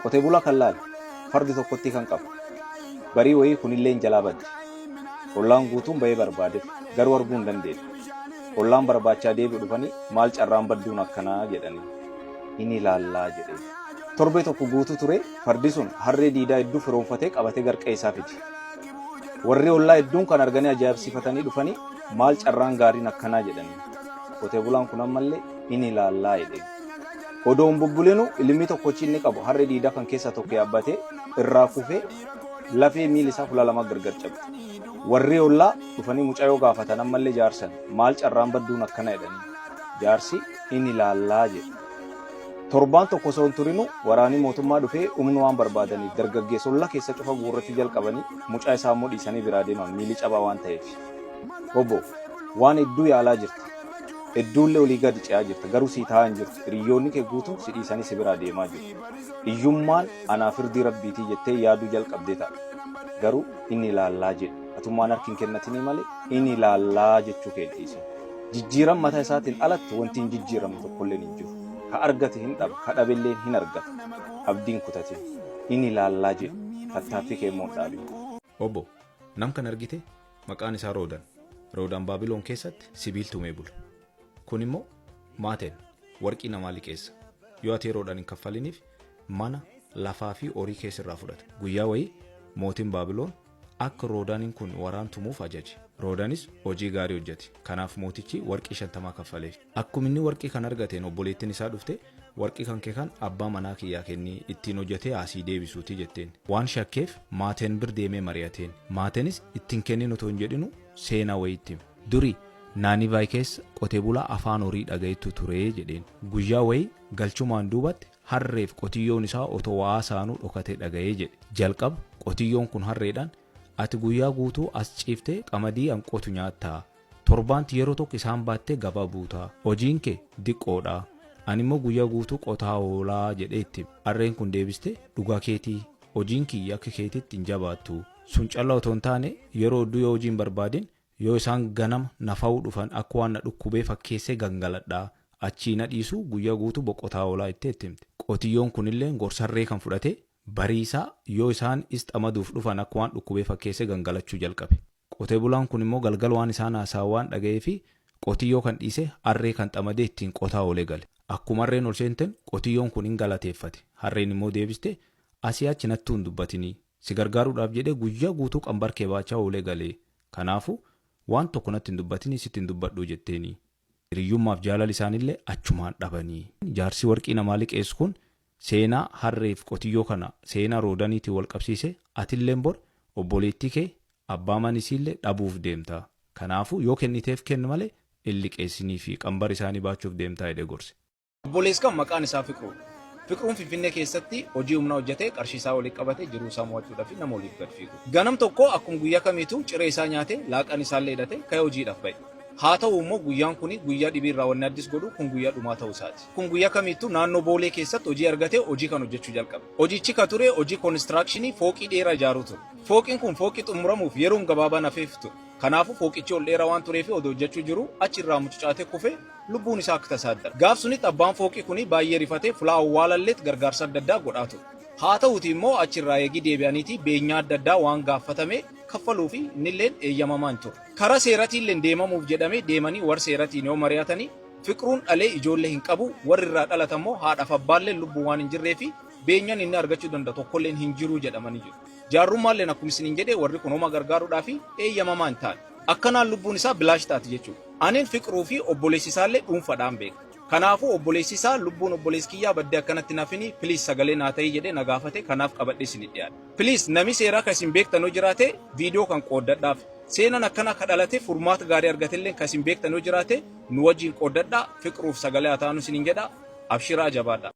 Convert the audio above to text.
Qotee bulaa kan laale fardi tokkotti kan qabu. Barii wayii kunillee jalaa badde. Ollaan guutuun bahee barbaadeef garuu arguu hin dandeenye. Ollaan barbaachaa deebi'u dhufanii maal carraan badduun akkanaa jedhanii inni ilaallaa jedhee. Torbee tokko guutuu ture fardi sun harree diidaa hedduu firoonfatee qabatee garqee isaa fide. Warri ollaa hedduun kan arganii ajaa'ibsiifatanii dhufanii maal carraan gaariin akkanaa jedhanii. Qotee bulaan kun ammallee inni ilaallaa jedhee. Odoon bubbuleenu ilmi tokkochi inni qabu harree diidaa kan keessa tokko yaabbatee irraa kufee lafee miila isaa fuula lama gargar cabde. Warri ollaa dhufanii mucaayoo gaafatan ammallee jaarsan maal carraan badduun akkana jedhanii. Jaarsi inni ilaallaa jedhe. Torbaan tokko osoo hin turinu waraanii mootummaa dhufee humna waan barbaadaniif dargaggeessa ollaa keessa cufa guurratti jalqabanii mucaa isaa immoo dhiisanii biraa deeman miilli cabaa waan ta'eef. Obbo waan hedduu yaalaa jirta. Hedduullee olii gadi ce'aa jirta garuu sii taa'aa hin jirtu. Hiriyoonni kee guutuun si dhiisanii si biraa deemaa jiru. Iyyummaan anaa firdii rabbiitii jettee yaaduu jalqabdee ta'a. Garuu inni ilaallaa jedhe. Atummaan harkiin kennatinii malee inni ilaallaa jechuu kee dhiise. Jijjiiran mataa isaatiin alatti wanti hin jijjiiramu tokkollee hin jiru. Ka argate hin dhabu, ka dhabelleen hin argatu. Abdiin kutate inni ilaallaa jedhu tattaaffii kee immoo dhaabi. Obbo nam kan argite maqaan isaa Roodan. Roodan Baabiloon keessatti sibiiltumee bula. Kun immoo maateen warqii namaa liqeessa. Yoo ati yeroodhaan hin kaffaliniif mana, lafaa fi horii keessirraa fudhata. Guyyaa wayii mootiin Baabiloon akka Roodaniin kun waraantumuuf ajaje. Roodanis hojii gaarii hojjete. Kanaaf mootichi warqii 50 kaffaleef. Akkuma inni warqii kan argateen obboleettiin isaa dhufte warqii kan kee kan abbaa manaa kiyyaa kennii ittiin hojjetee asii deebisuuti jetteen. Waan shakkeef maateen bir deemee mari'ateen. Maateenis ittiin kennin otoo hin jedhinu seenaa wayiitti. Durii Naanivaay keessa qotee bulaa afaan horii dhagayetu ture jedheen. Guyyaa wayii galchumaan duubatti harreef qotiyyoon isaa otoo waa saanuu dhokatee dhagayee jedhe. Jalqaba qotiyyoon kun harreedhaan ati guyyaa guutuu as ciiftee qamadii hanqootu nyaattaa. Torbaanti yeroo tokko isaan baattee gabaa buutaa. Hojiin kee diqqoodha. Ani immoo guyyaa guutuu qotaa oolaa jedhee itti. Harreen kun deebiste dhugaa keetii. Hojiin kiyya akka keetiitti hin jabaattu. Sun callaa otoo hin taane yeroo hedduu yoo hojiin barbaadin yoo isaan ganama nafa'uu dhufan akka waan na dhukkubee fakkeessee gangaladhaa. Achii na dhiisu guyyaa guutuu boqotaa oolaa itti himte. Qotiyyoon kunillee gorsarree kan fudhate bariisaa yoo isaan isxamaduuf dhufan akka waan dhukkubee fakkeessee gangalachuu jalqabe. Qotee bulaan kun immoo galgal waan isaan haasawaa waan dhaga'ee fi qotiyyoo kan dhiise harree kan xamadee ittiin qotaa oolee gale. Akkuma harreen ol seenten qotiyyoon kun hin galateeffate. Harreen immoo deebiste asii achi nattuu hin dubbatinii. Si gargaaruudhaaf jedhee guyyaa guutuu qambarkee baachaa oolee galee. Kanaafuu waan tokko natti hin dubbatinii sitti hin dubbadhuu jetteenii. Hiriyyummaaf jaalala isaanillee achumaan dhabanii. Jaarsi warqii namaa liqeessu kun seenaa harreef qotiyyoo kana seenaa Roodaniitiin wal qabsiise atilleen bor obboleettii kee abbaa manisiillee dhabuuf deemta. Kanaafuu yoo kenniteef kennu malee hin liqeessinii fi qambar isaanii baachuuf deemtaa jedhee gorse. Obboleessi kan maqaan isaa Fiqruu. Fiqruun Finfinnee keessatti hojii humnaa hojjetee qarshii isaa waliin qabatee jiruu isaa mo'achuudhaaf nama waliif gad fiigu. Ganam tokko akkuma guyyaa kamiituu ciree isaa nyaatee laaqan isaallee hidhatee ka'ee hojiidhaaf ba'e. Haa ta'u immoo guyyaan kun guyyaa dhibiirraa wanni addis godhu kun guyyaa dhumaa ta'uu isaati. Kun guyyaa kamiituu naannoo Boolee keessatti hojii argatee hojii kan hojjechuu jalqabe. Hojichi ka ture hojii koonistirakshinii fooqii dheeraa ijaaruu ture. Fooqiin kun fooqii xumuramuuf yeroon gabaabaan hafeef ture. Kanaafuu fooqichi ol dheeraa waan tureef odoo hojjechuu jiru achirraa mucucaatee kufee lubbuun isaa akka tasaaddara. Gaaf sunitti abbaan fooqii kuni baay'ee rifatee fulaa awwaalalleet gargaarsa adda addaa godhaa ture. Haa ta'uuti immoo achirraa eegii deebi'aniiti beenyaa adda addaa waan gaafatame kaffaluu fi innilleen eeyyamamaan ture. Karaa seeratiillee deemamuuf jedhamee deemanii warra seeratiin yoo mari'atanii Fiqruun dhalee ijoollee hin qabu warri irraa dhalatan immoo haadhaaf abbaallee lubbuu waan hin jirree fi beenyaan inni argachuu danda'u tokkolleen hin jiru jedhamanii jiru. Jaarummaalleen akkuma isiniin jedhee warri kun homa gargaaruudhaaf eeyyamamaa hin taane. Akkanaan lubbuun isaa bilaash taati jechuudha. Aneen Fiqruu fi obboleessi isaallee dhuunfaadhaan beeka. Kanaafuu obboleessi isaa lubbuun obboleessi kiyyaa baddee akkanatti nafini piliis sagalee naa ta'ii jedhee na gaafate kanaaf qabadhee isin dhiyaadhe. Piliis nami seeraa kan isin beektan yoo jiraate viidiyoo kan qooddadhaaf. Seenaan akkana akka dhalate furmaata gaarii argatellee kan isin beektan yoo jiraate nu wajjin qooddadhaa Fiqruuf sagalee haa taanu isiniin jedha abshiraa jabaadha.